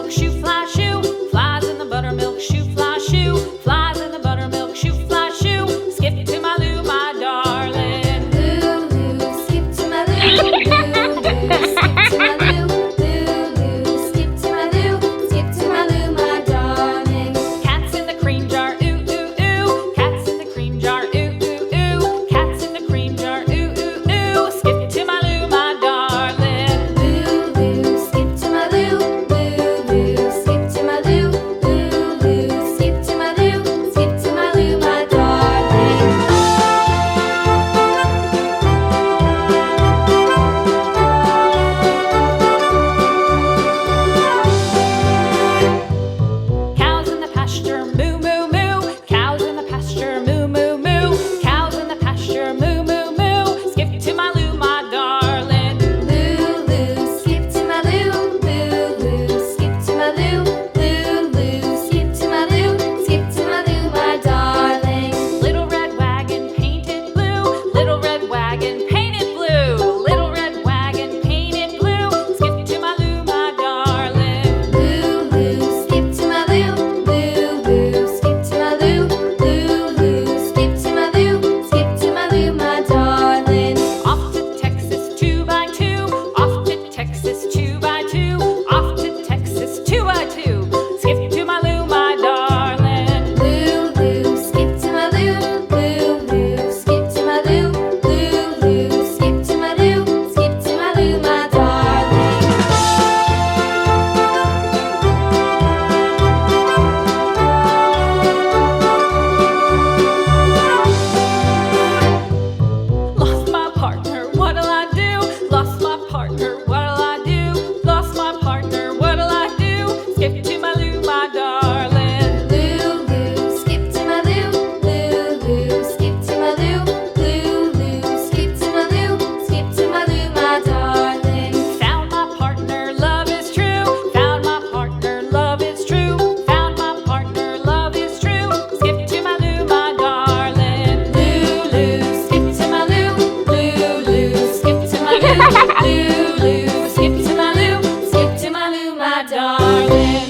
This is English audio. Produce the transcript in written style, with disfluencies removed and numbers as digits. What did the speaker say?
buttermilk shoe, fly shoe. Flies in the buttermilk shoe, fly shoe. Flies in the buttermilk shoe, fly shoe. Skip to my Lou, my darling. Lou, skip to my Lou. Lou, skip to my Lou. Lou, skip to my Lou. Skip to my Lou, my darling. Cats in the cream jar, ooh, ooh, ooh. Cats in the cream jar, ooh, ooh, ooh. Cats in the cream jar, ooh, ooh, ooh. Skip to my Lou, my darling. Lou, skip to my Lou. Lou, skip to my Lou. Lou, skip to my Lou. Skip to my Lou, my darling. Cows in the pasture, moo, moo, moo. Cows in the pasture, moo, moo, moo. Cows in the pasture, moo, moo, moo. Skip to my Lou, my darling. Lou, skip to my Lou. Lou, skip to my Lou. Lou, skip to my Lou. Skip to my Lou, my darling. Little red wagon painted blue. Little red wagon painted blue. Little red wagon painted blue. Skip to my Lou, my darling. Lou, skip to my Lou. Lou, skip to my Lou. Lou, skip to my Lou. Skip to my Lou, my darling. Off to Texas 2x2. Off to Texas 2x2. Off to Texas 2x2. Skip to my Lou, my darling. Lou, skip to my Lou. Lou, skip to my Lou. Lou, skip to my Lou. Skip to my Lou, my darling. Lost my partner, what'll I do? Lost my partner, what'll I do? Lost my partner, what'll I do? Skip to my Lou, my darling. Lou, skip to my Lou. Lou, skip to my Lou. Lou, skip to my Lou. Skip to my Lou, my darling. Found my partner, love is true. Found my partner, love is true. Found my partner, love is true. Skip to my Lou, my darling. Lou, skip to my Lou. Lou, skip to my Lou. Lou, skip to my Lou. Skip to my Lou, my darling.